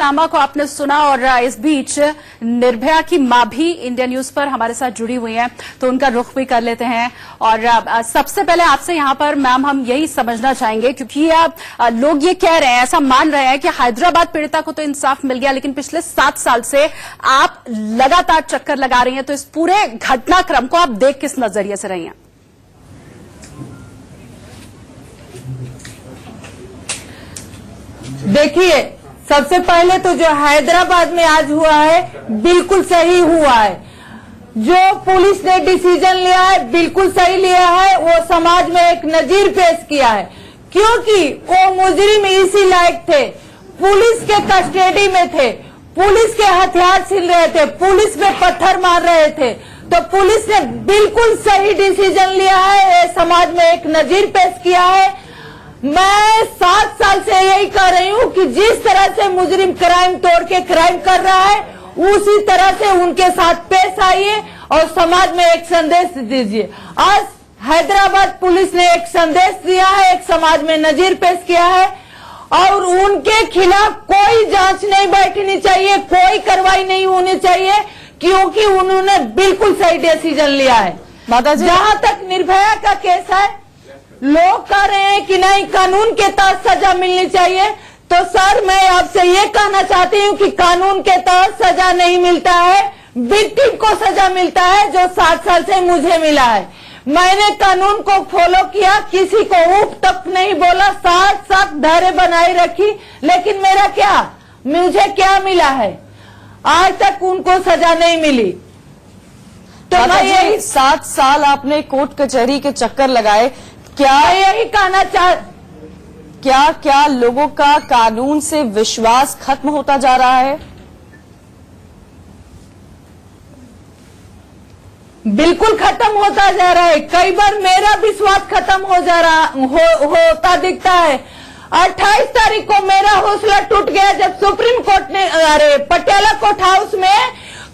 नामा को आपने सुना और इस बीच निर्भया की मां भी इंडिया न्यूज पर हमारे साथ जुड़ी हुई हैं, तो उनका रुख भी कर लेते हैं। और सबसे पहले आपसे यहां पर मैम हम यही समझना चाहेंगे, क्योंकि लोग ये कह रहे हैं, ऐसा मान रहे हैं कि हैदराबाद पीड़िता को तो इंसाफ मिल गया, लेकिन पिछले 7 साल से आप लगातार चक्कर लगा रही हैं, तो इस पूरे घटनाक्रम को आप देख किस नजरिए से रही हैं? देखिए, सबसे पहले तो जो हैदराबाद में आज हुआ है बिल्कुल सही हुआ है। जो पुलिस ने डिसीजन लिया है बिल्कुल सही लिया है। वो समाज में एक नजीर पेश किया है, क्योंकि वो मुजरिम इसी लायक थे, पुलिस के कस्टडी में थे, पुलिस के हथियार छीन रहे थे, पुलिस में पत्थर मार रहे थे, तो पुलिस ने बिल्कुल सही डिसीजन लिया है। समाज में एक नजीर पेश किया है। मैं 7 साल से यही कह रही हूँ कि जिस तरह से मुजरिम क्राइम तोड़ के क्राइम कर रहा है, उसी तरह से उनके साथ पेश आइए और समाज में एक संदेश दीजिए। आज हैदराबाद पुलिस ने एक संदेश दिया है, एक समाज में नजीर पेश किया है, और उनके खिलाफ कोई जांच नहीं बैठनी चाहिए, कोई कार्रवाई नहीं होनी चाहिए, क्योंकि उन्होंने बिल्कुल सही डिसीजन लिया है। जहां तक निर्भया का केस है, लोग कह रहे हैं कि नहीं कानून के तहत सजा मिलनी चाहिए, तो सर मैं आपसे ये कहना चाहती हूँ कि कानून के तहत सजा नहीं मिलता है, विक्टिम को सजा मिलता है, जो 7 साल से मुझे मिला है। मैंने कानून को फॉलो किया, किसी को उफ तक नहीं बोला, साथ धैर्य बनाए रखी, लेकिन मेरा क्या, मुझे क्या मिला है? आज तक उनको सजा नहीं मिली। तो मैं यही 7 साल आपने कोर्ट कचहरी के चक्कर लगाए, क्या यही कहना क्या लोगों का कानून से विश्वास खत्म होता जा रहा है? बिल्कुल खत्म होता जा रहा है। कई बार मेरा विश्वास खत्म होता दिखता है। 28 तारीख को मेरा हौसला टूट गया जब सुप्रीम कोर्ट ने पटियाला कोर्ट हाउस में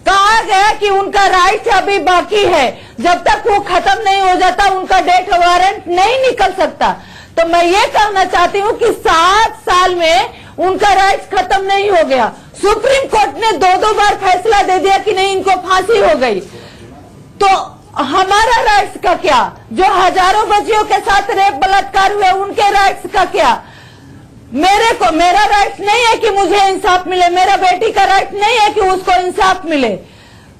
कहा गया कि उनका राइट अभी बाकी है, जब तक वो खत्म नहीं हो जाता उनका डेथ वारंट नहीं निकल सकता। तो मैं ये कहना चाहती हूँ कि 7 साल में उनका राइट खत्म नहीं हो गया। सुप्रीम कोर्ट ने 2 बार फैसला दे दिया कि नहीं, इनको फांसी हो गई, तो हमारा राइट्स का क्या? जो हजारों बच्चियों के साथ रेप बलात्कार हुए उनके राइट्स का क्या? मेरा राइट नहीं है कि मुझे इंसाफ मिले, मेरा बेटी का राइट नहीं है कि उसको इंसाफ मिले।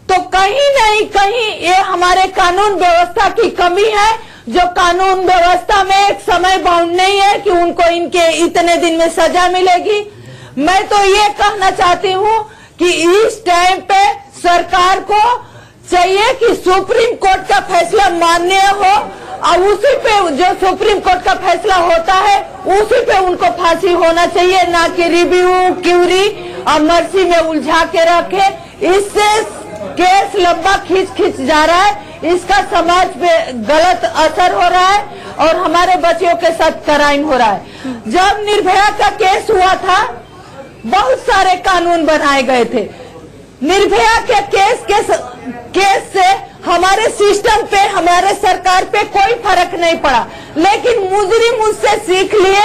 तो कहीं नहीं कहीं ये हमारे कानून व्यवस्था की कमी है, जो कानून व्यवस्था में एक समय बाउंड नहीं है कि उनको इनके इतने दिन में सजा मिलेगी। मैं तो ये कहना चाहती हूँ कि इस टाइम पे सरकार को चाहिए कि सुप्रीम कोर्ट का फैसला मान्य हो, और उसी पे जो सुप्रीम कोर्ट का फैसला होता है उसी पे उनको फांसी होना चाहिए, ना कि रिव्यू, क्यूरी और मर्सी में उलझा के रखे। इससे केस लंबा खींच जा रहा है, इसका समाज पे गलत असर हो रहा है और हमारे बच्चियों के साथ क्राइम हो रहा है। जब निर्भया का केस हुआ था, बहुत सारे कानून बनाए गए थे। निर्भया के केस से हमारे सिस्टम पे, हमारे सरकार पे कोई फर्क नहीं पड़ा, लेकिन मुजरिम उससे सीख लिए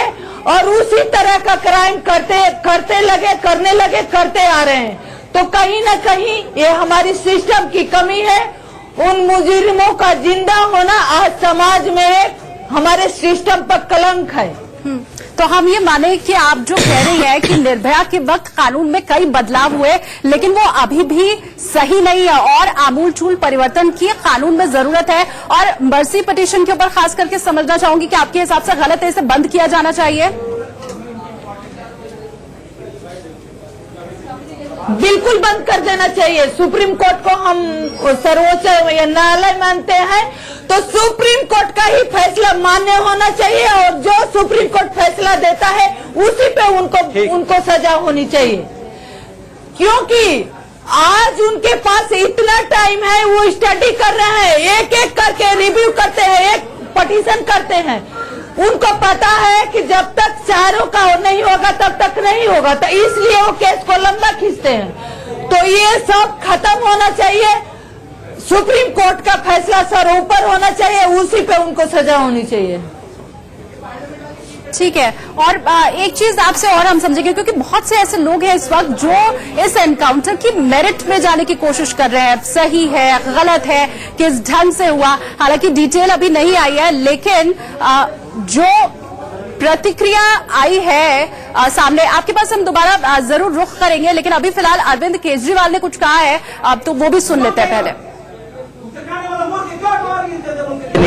और उसी तरह का क्राइम करते आ रहे हैं। तो कहीं न कहीं ये हमारी सिस्टम की कमी है। उन मुजरिमों का जिंदा होना आज समाज में हमारे सिस्टम पर कलंक है। तो हम ये माने कि आप जो कह रही हैं कि निर्भया के वक्त कानून में कई बदलाव हुए, लेकिन वो अभी भी सही नहीं है और आमूलचूल परिवर्तन की कानून में जरूरत है। और मर्सी पिटीशन के ऊपर खास करके समझना चाहूंगी कि आपके हिसाब से गलत है, इसे बंद किया जाना चाहिए? बिल्कुल बंद कर देना चाहिए। सुप्रीम कोर्ट को हम सर्वोच्च न्यायालय मानते हैं, तो सुप्रीम कोर्ट का ही फैसला मान्य होना चाहिए, और जो सुप्रीम कोर्ट फैसला देता है उसी पे उनको सजा होनी चाहिए। क्योंकि आज उनके पास इतना टाइम है, वो स्टडी कर रहे हैं, एक करके रिव्यू करते हैं, एक पिटीशन करते हैं। उनको पता है कि जब तक चारों का नहीं होगा तब तक नहीं होगा, तो इसलिए वो केस को लंबा खींचते हैं। तो ये सब खत्म होना चाहिए। सुप्रीम कोर्ट का फैसला सर ऊपर होना चाहिए, उसी पे उनको सजा होनी चाहिए। ठीक है। और एक चीज आपसे और हम समझेंगे, क्योंकि बहुत से ऐसे लोग हैं इस वक्त जो इस एनकाउंटर की मेरिट में जाने की कोशिश कर रहे हैं, सही है गलत है, किस ढंग से हुआ। हालांकि डिटेल अभी नहीं आई है, लेकिन जो प्रतिक्रिया आई है सामने, आपके पास हम दोबारा जरूर रुख करेंगे, लेकिन अभी फिलहाल अरविंद केजरीवाल ने कुछ कहा है, अब तो वो भी सुन लेते हैं पहले।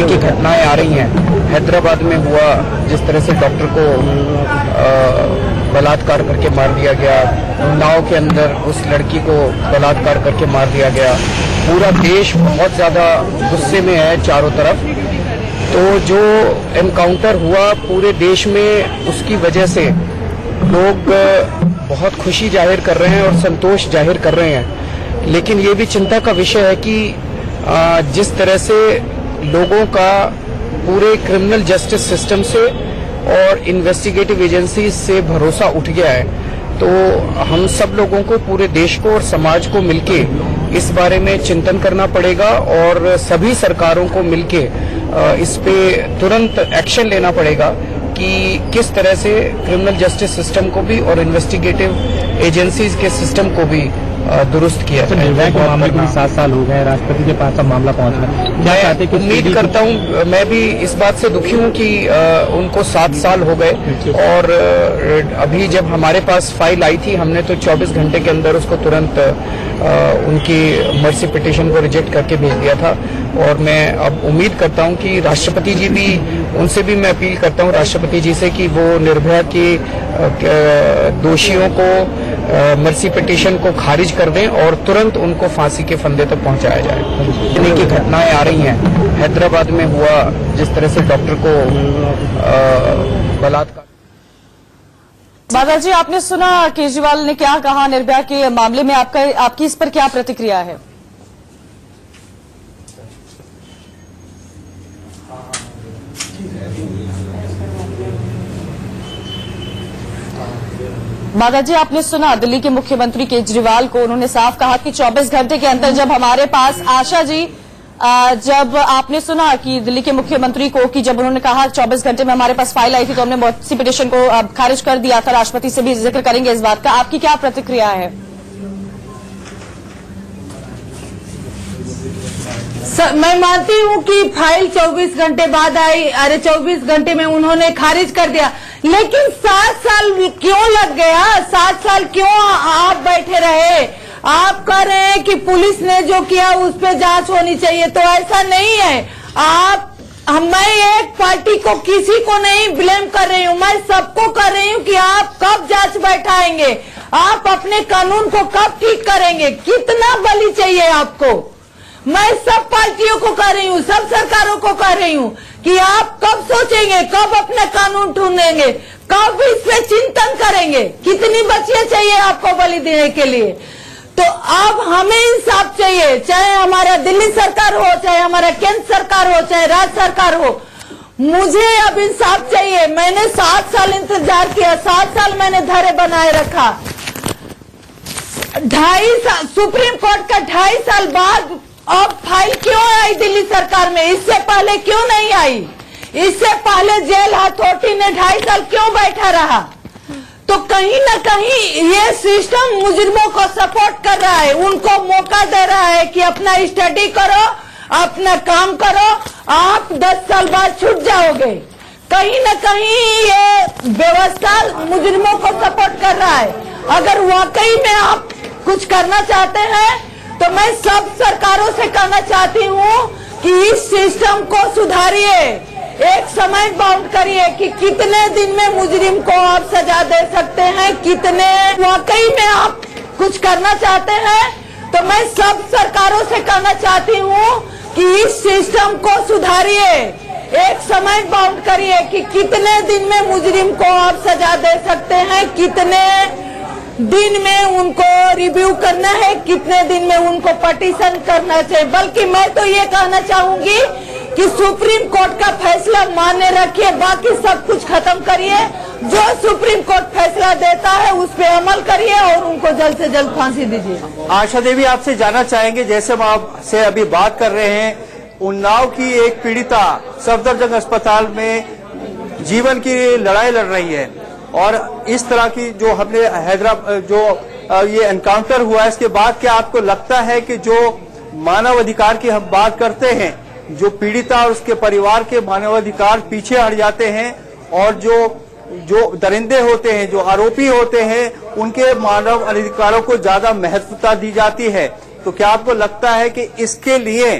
की घटनाएं आ रही हैं, हैदराबाद में हुआ जिस तरह से डॉक्टर को बलात्कार करके मार दिया गया, उन्नाव के अंदर उस लड़की को बलात्कार करके मार दिया गया, पूरा देश बहुत ज्यादा गुस्से में है चारों तरफ। तो जो एनकाउंटर हुआ पूरे देश में, उसकी वजह से लोग बहुत खुशी जाहिर कर रहे हैं और संतोष जाहिर कर रहे हैं, लेकिन ये भी चिंता का विषय है कि जिस तरह से लोगों का पूरे क्रिमिनल जस्टिस सिस्टम से और इन्वेस्टिगेटिव एजेंसी से भरोसा उठ गया है, तो हम सब लोगों को, पूरे देश को और समाज को मिलके इस बारे में चिंतन करना पड़ेगा और सभी सरकारों को मिलके इस पे तुरंत एक्शन लेना पड़ेगा कि किस तरह से क्रिमिनल जस्टिस सिस्टम को भी और इन्वेस्टिगेटिव एजेंसीज के सिस्टम को भी दुरुस्त किया जाए। निर्भया के मामले को भी 7 साल हो गए, राष्ट्रपति के पास अब मामला पहुंच गया। क्या चाहते कि उम्मीद करता हूं, मैं भी इस बात से दुखी हूं कि उनको 7 साल हो गए, और अभी जब हमारे पास फाइल आई थी, हमने तो 24 घंटे के अंदर उसको तुरंत उनकी मर्सी पिटीशन को रिजेक्ट करके भेज दिया था। और मैं अब उम्मीद करता हूं कि राष्ट्रपति जी भी, उनसे भी मैं अपील करता हूं राष्ट्रपति जी से कि वो निर्भया के दोषियों को मर्सी पिटीशन को खारिज कर दें और तुरंत उनको फांसी के फंदे तक पहुंचाया जाए। की घटनाएं आ रही हैं, हैदराबाद में हुआ जिस तरह से डॉक्टर को बलात्कार। बादल जी, आपने सुना केजरीवाल ने क्या कहा निर्भया के मामले में, आपकी इस पर क्या प्रतिक्रिया है? बादल जी, आपने सुना दिल्ली के मुख्यमंत्री केजरीवाल को, उन्होंने साफ कहा कि 24 घंटे के अंदर जब हमारे पास, आशा जी, जब आपने सुना कि दिल्ली के मुख्यमंत्री को, कि जब उन्होंने कहा 24 घंटे में हमारे पास फाइल आई थी तो हमने मर्सी पिटीशन को खारिज कर दिया था, राष्ट्रपति से भी जिक्र करेंगे इस बात का, आपकी क्या प्रतिक्रिया है? मैं मानती हूँ कि फाइल 24 घंटे बाद आई, अरे 24 घंटे में उन्होंने खारिज कर दिया, लेकिन 7 साल क्यों लग गया? 7 साल क्यों आप बैठे रहे? आप कह रहे हैं कि पुलिस ने जो किया उस पे जांच होनी चाहिए, तो ऐसा नहीं है। मैं एक पार्टी को, किसी को नहीं ब्लेम कर रही हूँ, मैं सबको कर रही हूँ कि आप कब जांच बैठाएंगे, आप अपने कानून को कब ठीक करेंगे, कितना बलि चाहिए आपको? मैं सब पार्टियों को कह रही हूँ, सब सरकारों को कह रही हूँ कि आप कब सोचेंगे, कब अपना कानून ढूंढेंगे, कब इस पे चिंतन करेंगे, कितनी बच्चियां चाहिए आपको बलि देने के लिए? तो अब हमें इंसाफ चाहिए, चाहे हमारा दिल्ली सरकार हो, चाहे हमारा केंद्र सरकार हो, चाहे राज्य सरकार हो, मुझे अब इंसाफ चाहिए। मैंने 7 साल इंतजार किया, 7 साल मैंने धैर्य बनाए रखा, 2.5 साल, सुप्रीम कोर्ट का 2.5 साल बाद अब फाइल क्यों आई दिल्ली सरकार में? इससे पहले क्यों नहीं आई? इससे पहले जेल अथॉरिटी ने 2.5 साल क्यों बैठा रहा? तो कहीं न कहीं ये सिस्टम मुजरिमों को सपोर्ट कर रहा है, उनको मौका दे रहा है कि अपना स्टडी करो, अपना काम करो, आप 10 साल बाद छूट जाओगे। कहीं न कहीं ये व्यवस्था मुजरिमों को सपोर्ट कर रहा है। अगर वाकई में आप कुछ करना चाहते हैं तो मैं सब सरकारों से कहना चाहती हूँ कि इस सिस्टम को सुधारिए, एक समय बाउंड करिए कि कितने दिन में मुजरिम को आप सजा दे सकते हैं, कितने। वाकई में आप कुछ करना चाहते हैं तो मैं सब सरकारों से कहना चाहती हूँ कि इस सिस्टम को सुधारिए, एक समय बाउंड करिए कि कितने दिन में मुजरिम को आप सजा दे सकते हैं, कितने दिन में उनको रिव्यू करना है, कितने दिन में उनको पिटीशन करना चाहिए। बल्कि मैं तो ये कहना चाहूंगी कि सुप्रीम कोर्ट का फैसला मान्य रखिए, बाकी सब कुछ खत्म करिए। जो सुप्रीम कोर्ट फैसला देता है उस पे अमल करिए और उनको जल्द से जल्द फांसी दीजिए। आशा देवी, आपसे जानना चाहेंगे, जैसे हम आपसे अभी बात कर रहे हैं, उन्नाव की एक पीड़िता सफदरजंग अस्पताल में जीवन की लड़ाई लड़ रही है। और इस तरह की जो हमने हैदराबाद जो ये एनकाउंटर हुआ है, इसके बाद क्या आपको लगता है कि जो मानवाधिकार की हम बात करते हैं, जो पीड़िता और उसके परिवार के मानवाधिकार पीछे हट जाते हैं और जो दरिंदे होते हैं, जो आरोपी होते हैं, उनके मानव अधिकारों को ज्यादा महत्वता दी जाती है? तो क्या आपको लगता है कि इसके लिए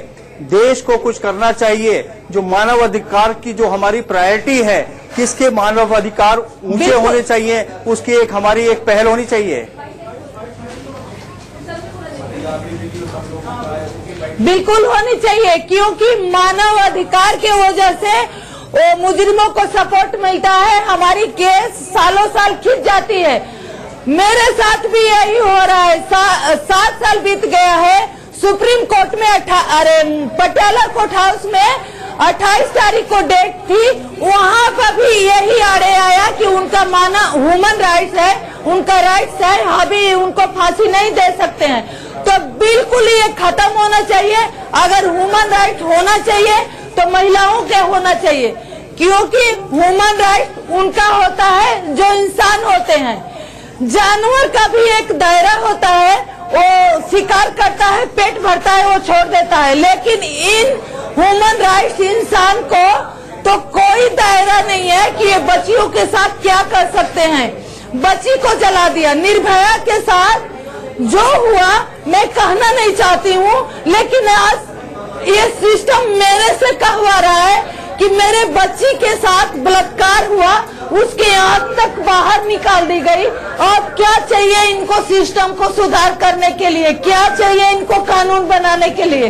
देश को कुछ करना चाहिए? जो मानव अधिकार की जो हमारी प्रायोरिटी है, किसके मानव अधिकार ऊंचे होने चाहिए, उसकी एक हमारी एक पहल होनी चाहिए। बिल्कुल होनी चाहिए, क्योंकि मानव अधिकार की वजह से वो मुजरिमों को सपोर्ट मिलता है, हमारी केस सालों साल खिंच जाती है। मेरे साथ भी यही हो रहा है। 7 साल बीत गया है। सुप्रीम कोर्ट में पटियाला कोर्ट हाउस में 28 तारीख को डेट थी, वहां पर भी यही आड़े आया कि उनका ह्यूमन राइट्स है, उनका राइट्स है, अभी उनको फांसी नहीं दे सकते हैं। तो बिल्कुल ये खत्म होना चाहिए। अगर ह्यूमन राइट होना चाहिए तो महिलाओं के होना चाहिए, क्योंकि ह्यूमन राइट उनका होता है जो इंसान होते हैं। जानवर का भी एक दायरा होता है, वो शिकार करता है, पेट भरता है, वो छोड़ देता है, लेकिन इन ह्यूमन राइट्स इंसान को तो कोई दायरा नहीं है कि ये बच्चियों के साथ क्या कर सकते हैं। बच्ची को जला दिया, निर्भया के साथ जो हुआ मैं कहना नहीं चाहती हूँ, लेकिन आज ये सिस्टम मेरे से कहवा रहा है कि मेरे बच्ची के साथ बलात्कार हुआ, उसके आंख तक बाहर निकाल दी गई। अब क्या चाहिए इनको सिस्टम को सुधार करने के लिए? क्या चाहिए इनको कानून बनाने के लिए?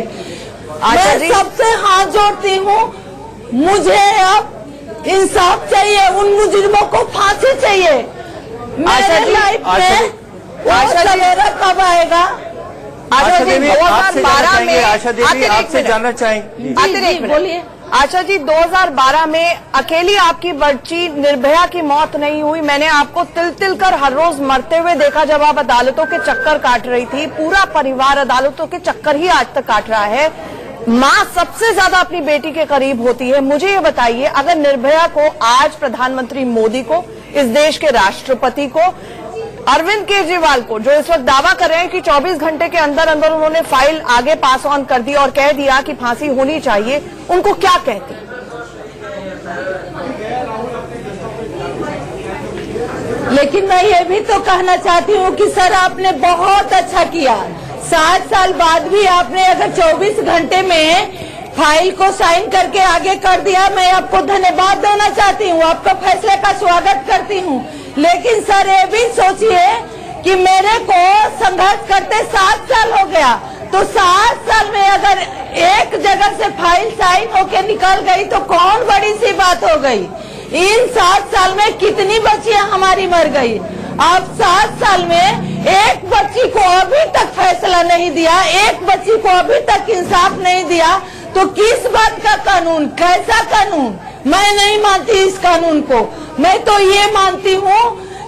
मैं सबसे हाथ जोड़ती हूँ, मुझे अब इंसाफ चाहिए, उन मुजरिमों को फांसी चाहिए। मेरे लाइफ में वो सवेरा कब आएगा? आशा देवी आपसे जानना चाहेंगे। बोलिए। आशा जी, 2012 में अकेली आपकी बच्ची निर्भया की मौत नहीं हुई। मैंने आपको तिल तिल कर हर रोज मरते हुए देखा जब आप अदालतों के चक्कर काट रही थी। पूरा परिवार अदालतों के चक्कर ही आज तक काट रहा है। माँ सबसे ज्यादा अपनी बेटी के करीब होती है। मुझे ये बताइए, अगर निर्भया को आज प्रधानमंत्री मोदी को, इस देश के राष्ट्रपति को, अरविंद केजरीवाल को, जो इस वक्त दावा कर रहे हैं कि 24 घंटे के अंदर अंदर उन्होंने फाइल आगे पास ऑन कर दी और कह दिया कि फांसी होनी चाहिए, उनको क्या कहते? लेकिन मैं ये भी तो कहना चाहती हूँ कि सर आपने बहुत अच्छा किया। 7 साल बाद भी आपने अगर 24 घंटे में फाइल को साइन करके आगे कर दिया, मैं आपको धन्यवाद देना चाहती हूँ, आपका फैसले का स्वागत करती हूँ। लेकिन सर ये भी सोचिए कि मेरे को संघर्ष करते 7 साल हो गया, तो 7 साल में अगर एक जगह से फाइल साइन होके निकल गई तो कौन बड़ी सी बात हो गई। इन 7 साल में कितनी बच्चियां हमारी मर गई। अब 7 साल में एक बच्ची को अभी तक फैसला नहीं दिया, एक बच्ची को अभी तक इंसाफ नहीं दिया, तो किस बात का कानून, कैसा कानून? मैं नहीं मानती इस कानून को। मैं तो ये मानती हूँ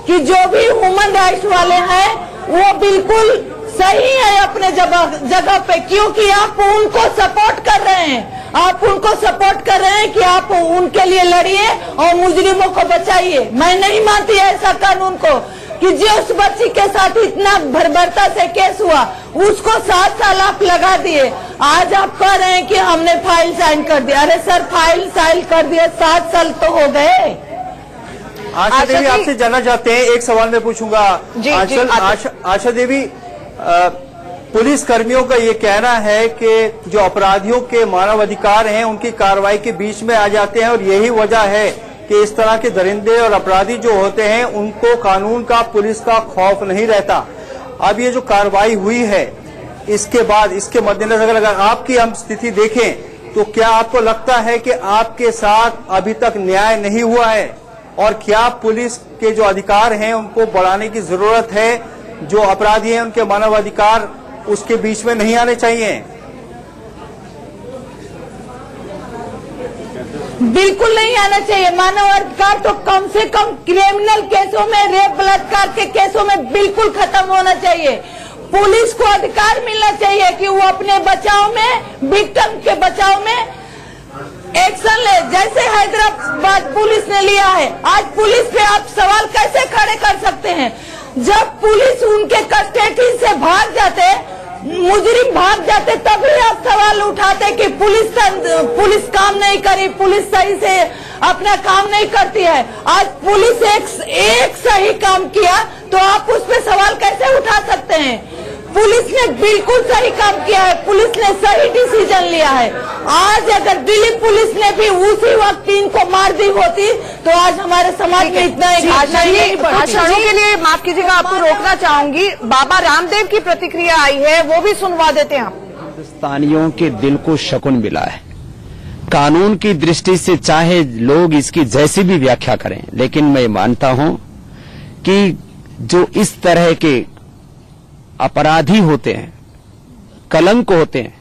कि जो भी ह्यूमन राइट्स वाले हैं वो बिल्कुल सही है अपने जगह पे, क्योंकि आप उनको सपोर्ट कर रहे हैं, आप उनको सपोर्ट कर रहे हैं कि आप उनके लिए लड़िए और मुजरिमों को बचाइए। मैं नहीं मानती ऐसा कानून को कि जिस बच्ची के साथ इतना बर्बरता से केस हुआ उसको 7 साल आप लगा दिए। आज आप कह रहे हैं कि हमने फाइल साइन कर दिया। अरे सर, फाइल साइन कर दिया, 7 साल तो हो गए। आशा देवी आपसे जानना चाहते हैं, एक सवाल मैं पूछूंगा। आशा देवी, पुलिस कर्मियों का ये कहना है कि जो अपराधियों के मानवाधिकार हैं उनकी कार्रवाई के बीच में आ जाते हैं, और यही वजह है कि इस तरह के दरिंदे और अपराधी जो होते हैं उनको कानून का, पुलिस का खौफ नहीं रहता। अब ये जो कार्रवाई हुई है, इसके बाद, इसके मद्देनजर अगर आपकी हम स्थिति देखें तो क्या आपको लगता है कि आपके साथ अभी तक न्याय नहीं हुआ है, और क्या पुलिस के जो अधिकार हैं उनको बढ़ाने की जरूरत है? जो अपराधी हैं उनके मानवाधिकार उसके बीच में नहीं आने चाहिए? बिल्कुल नहीं आना चाहिए। मानवाधिकार तो कम से कम क्रिमिनल केसों में, रेप बलात्कार के केसों में बिल्कुल खत्म होना चाहिए। पुलिस को अधिकार मिलना चाहिए कि वो अपने बचाव में, विक्टिम के बचाव में एक्शन ले, जैसे हैदराबाद पुलिस ने लिया है। आज पुलिस पे आप सवाल कैसे खड़े कर सकते हैं? जब पुलिस उनके कस्टडी से भाग जाते, मुजरिम भाग जाते, तभी आप सवाल उठाते कि पुलिस काम नहीं करी, पुलिस सही से अपना काम नहीं करती है। आज पुलिस एक सही काम किया तो आप उस पर सवाल कैसे उठा सकते हैं? पुलिस ने बिल्कुल सही काम किया है, पुलिस ने सही डिसीजन लिया है। आज अगर दिल्ली पुलिस ने भी उसी वक्त इनको मार दी होती तो आज हमारे समाज में इतना कुछ क्षणों के लिए माफ कीजिएगा, आपको रोकना चाहूंगी। बाबा रामदेव की प्रतिक्रिया आई है, वो भी सुनवा देते हैं। हिंदुस्तानियों के दिल को शकून मिला है। कानून की दृष्टि से चाहे लोग इसकी जैसी भी व्याख्या करें, लेकिन मैं मानता हूं कि जो इस तरह के अपराधी होते हैं, कलंक होते हैं,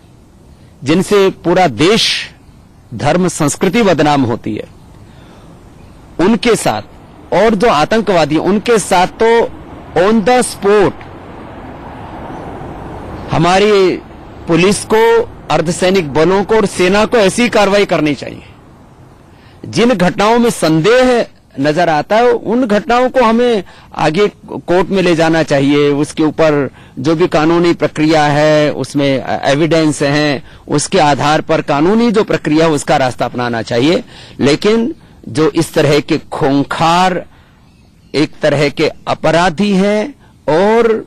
जिनसे पूरा देश, धर्म, संस्कृति बदनाम होती है, उनके साथ, और जो आतंकवादी उनके साथ तो ऑन द स्पॉट हमारी पुलिस को, अर्धसैनिक बलों को और सेना को ऐसी कार्रवाई करनी चाहिए। जिन घटनाओं में संदेह नजर आता है उन घटनाओं को हमें आगे कोर्ट में ले जाना चाहिए। उसके ऊपर जो भी कानूनी प्रक्रिया है, उसमें एविडेंस है, उसके आधार पर कानूनी जो प्रक्रिया है उसका रास्ता अपनाना चाहिए। लेकिन जो इस तरह के खूंखार, एक तरह के अपराधी हैं और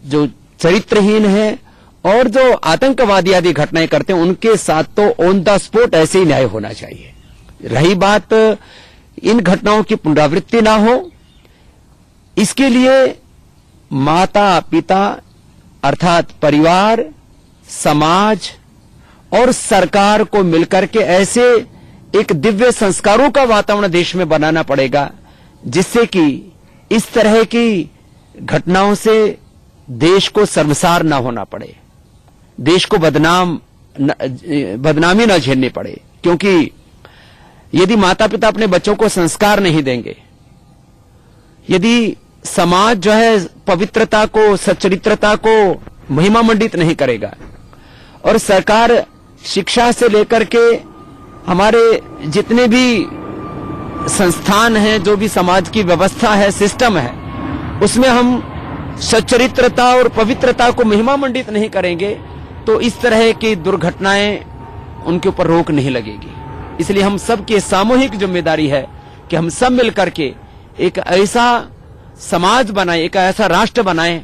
जो चरित्रहीन हैं और जो आतंकवादी आदि घटनाएं करते हैं, उनके साथ तो ऑन द स्पॉट ऐसे ही न्याय होना चाहिए। रही बात इन घटनाओं की पुनरावृत्ति ना हो, इसके लिए माता पिता अर्थात परिवार, समाज और सरकार को मिलकर के ऐसे एक दिव्य संस्कारों का वातावरण देश में बनाना पड़ेगा, जिससे कि इस तरह की घटनाओं से देश को शर्मसार ना होना पड़े, देश को बदनामी न झेलनी पड़े। क्योंकि यदि माता पिता अपने बच्चों को संस्कार नहीं देंगे, यदि समाज जो है पवित्रता को, सच्चरित्रता को महिमा मंडित नहीं करेगा, और सरकार शिक्षा से लेकर के हमारे जितने भी संस्थान हैं, जो भी समाज की व्यवस्था है, सिस्टम है, उसमें हम सच्चरित्रता और पवित्रता को महिमा मंडित नहीं करेंगे, तो इस तरह की दुर्घटनाएं उनके ऊपर रोक नहीं लगेगी। इसलिए हम सबकी सामूहिक जिम्मेदारी है कि हम सब मिलकर के एक ऐसा समाज बनाए, एक ऐसा राष्ट्र बनाए।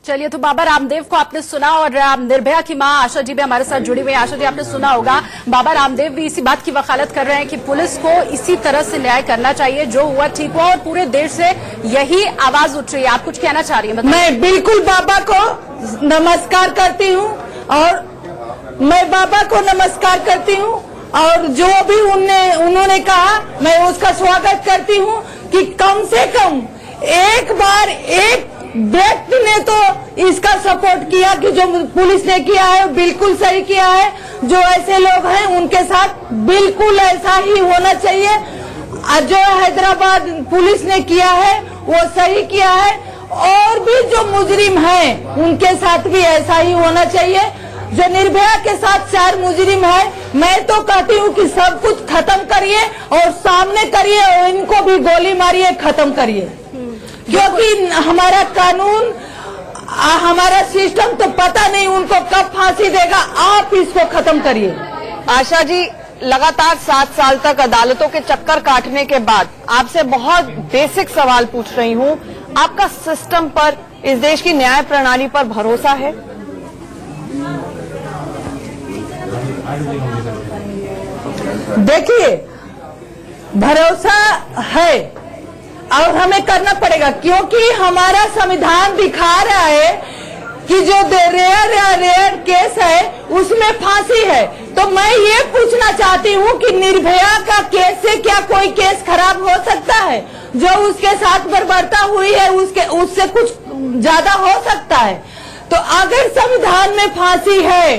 चलिए, तो बाबा रामदेव को आपने सुना और निर्भया की मां आशा जी भी हमारे साथ जुड़ी हुई है। आशा जी, आपने सुना होगा बाबा रामदेव भी इसी बात की वकालत कर रहे हैं कि पुलिस को इसी तरह से न्याय करना चाहिए, जो हुआ ठीक हुआ, और पूरे देश से यही आवाज उठ रही है। आप कुछ कहना चाह रही हैं? मैं बिल्कुल बाबा को नमस्कार करती हूँ और मैं बाबा को नमस्कार करती हूँ, और जो भी उन्होंने कहा मैं उसका स्वागत करती हूँ कि कम से कम एक बार एक व्यक्ति ने तो इसका सपोर्ट किया कि जो पुलिस ने किया है बिल्कुल सही किया है। जो ऐसे लोग हैं उनके साथ बिल्कुल ऐसा ही होना चाहिए। जो हैदराबाद पुलिस ने किया है वो सही किया है, और भी जो मुजरिम हैं उनके साथ भी ऐसा ही होना चाहिए। जो निर्भया के साथ 4 मुजरिम है, मैं तो कहती हूँ कि सब कुछ खत्म करिए और सामने करिए और इनको भी गोली मारिए, खत्म करिए। क्योंकि हमारा कानून, हमारा सिस्टम तो पता नहीं उनको कब फांसी देगा। आप इसको खत्म करिए। आशा जी, लगातार 7 साल तक अदालतों के चक्कर काटने के बाद आपसे बहुत बेसिक सवाल पूछ रही हूँ। आपका सिस्टम पर, इस देश की न्याय प्रणाली पर भरोसा है? देखिए, भरोसा है और हमें करना पड़ेगा, क्योंकि हमारा संविधान दिखा रहा है कि जो रेयर केस है उसमें फांसी है। तो मैं ये पूछना चाहती हूँ कि निर्भया का केस से क्या कोई केस खराब हो सकता है? जो उसके साथ बर्बरता हुई है उससे कुछ ज्यादा हो सकता है। तो अगर संविधान में फांसी है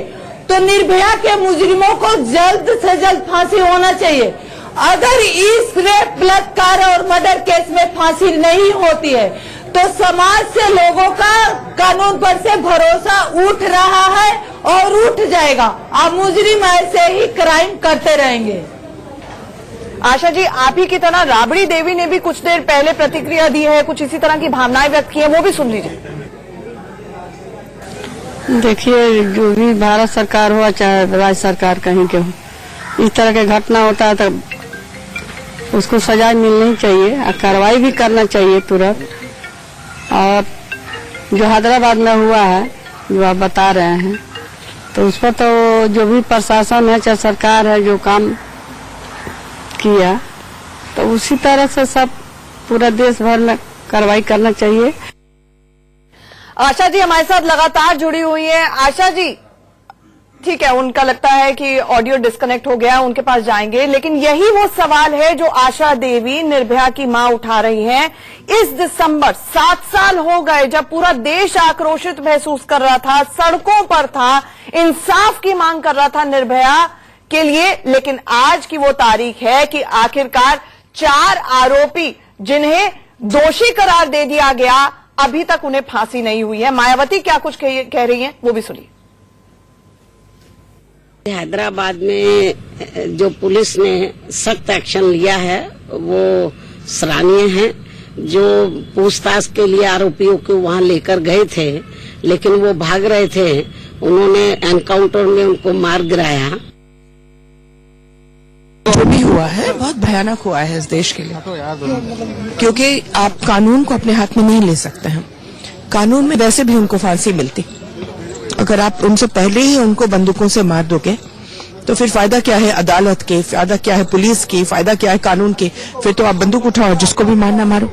तो निर्भया के मुजरिमों को जल्द से जल्द फांसी होना चाहिए। अगर इस रेप, बलात्कार और मर्डर केस में फांसी नहीं होती है तो समाज से लोगों का कानून पर से भरोसा उठ रहा है और उठ जाएगा। अब मुजरिम ऐसे ही क्राइम करते रहेंगे। आशा जी, आप ही की तरह राबड़ी देवी ने भी कुछ देर पहले प्रतिक्रिया दी है, कुछ इसी तरह की भावनाएं व्यक्त की है, वो भी सुन लीजिए। देखिए, जो भी भारत सरकार हो चाहे राज्य सरकार कहीं के हो, इस तरह के घटना होता है तो उसको सजा मिलनी चाहिए और कार्रवाई भी करना चाहिए तुरंत। और जो हैदराबाद में हुआ है, जो आप बता रहे हैं, तो उस पर तो जो भी प्रशासन है चाहे सरकार है जो काम किया, तो उसी तरह से सब पूरा देश भर में कार्रवाई करना चाहिए। आशा जी हमारे साथ लगातार जुड़ी हुई है। आशा जी, ठीक है, उनका लगता है कि ऑडियो डिस्कनेक्ट हो गया, उनके पास जाएंगे, लेकिन यही वो सवाल है जो आशा देवी, निर्भया की मां उठा रही हैं। इस दिसंबर 7 साल हो गए जब पूरा देश आक्रोशित महसूस कर रहा था, सड़कों पर था, इंसाफ की मांग कर रहा था निर्भया के लिए, लेकिन आज की वो तारीख है कि आखिरकार 4 आरोपी जिन्हें दोषी करार दे दिया गया, अभी तक उन्हें फांसी नहीं हुई है। मायावती क्या कुछ कह रही हैं, वो भी सुनिए। हैदराबाद में जो पुलिस ने सख्त एक्शन लिया है वो सराहनीय है। जो पूछताछ के लिए आरोपियों को वहां लेकर गए थे लेकिन वो भाग रहे थे, उन्होंने एनकाउंटर में उनको मार गिराया। जो भी हुआ है बहुत भयानक हुआ है इस देश के लिए, क्योंकि आप कानून को अपने हाथ में नहीं ले सकते हैं। कानून में वैसे भी उनको फांसी मिलती, अगर आप उनसे पहले ही उनको बंदूकों से मार दोगे तो फिर फायदा क्या है अदालत के, फायदा क्या है पुलिस की, फायदा क्या है कानून के? फिर तो आप बंदूक उठाओ, जिसको भी मारना मारो।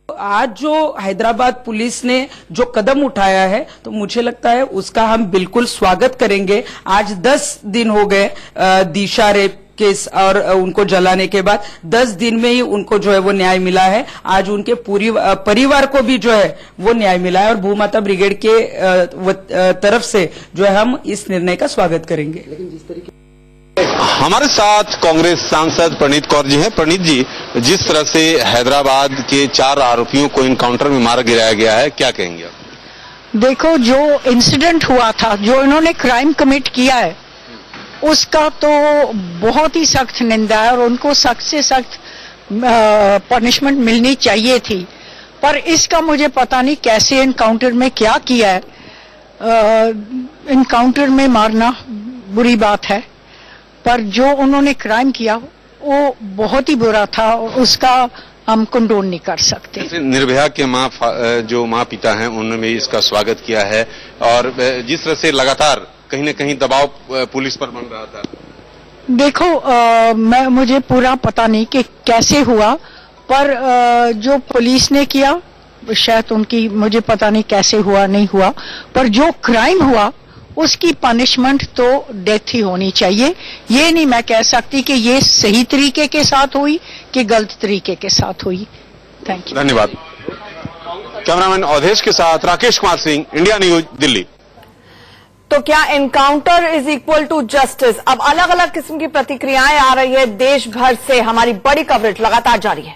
आज जो हैदराबाद पुलिस ने जो कदम उठाया है तो मुझे लगता है उसका हम बिल्कुल स्वागत करेंगे। आज 10 दिन हो गए दिशा रेप केस और उनको जलाने के बाद 10 दिन में ही उनको जो है वो न्याय मिला है। आज उनके पूरी परिवार को भी जो है वो न्याय मिला है और भूमाता ब्रिगेड के तरफ से जो है हम इस निर्णय का स्वागत करेंगे। हमारे साथ कांग्रेस सांसद प्रणीत कौर जी हैं। प्रणीत जी, जिस तरह से हैदराबाद के 4 आरोपियों को इनकाउंटर में मार गिराया गया है, क्या कहेंगे आप? देखो, जो इंसिडेंट हुआ था, जो इन्होंने क्राइम कमिट किया है, उसका तो बहुत ही सख्त निंदा है और उनको सख्त से सख्त पनिशमेंट मिलनी चाहिए थी। पर इसका मुझे पता नहीं कैसे इनकाउंटर में क्या किया है। इनकाउंटर में मारना बुरी बात है, पर जो उन्होंने क्राइम किया वो बहुत ही बुरा था और उसका हम कंडोन नहीं कर सकते। निर्भया के जो माँ पिता हैं उन्होंने भी इसका स्वागत किया है और जिस तरह से लगातार कहीं न कहीं दबाव पुलिस पर बन रहा था। देखो, मुझे पूरा पता नहीं कि कैसे हुआ, पर जो पुलिस ने किया शायद उनकी, मुझे पता नहीं कैसे हुआ नहीं हुआ, पर जो क्राइम हुआ उसकी पनिशमेंट तो डेथ ही होनी चाहिए। ये नहीं मैं कह सकती कि ये सही तरीके के साथ हुई कि गलत तरीके के साथ हुई। थैंक यू, धन्यवाद। कैमरामैन अवधेश के साथ राकेश कुमार सिंह, इंडिया न्यूज, दिल्ली। तो क्या encounter is equal to justice? अब अलग अलग किस्म की प्रतिक्रियाएं आ रही है देश भर से। हमारी बड़ी कवरेज लगातार जारी है।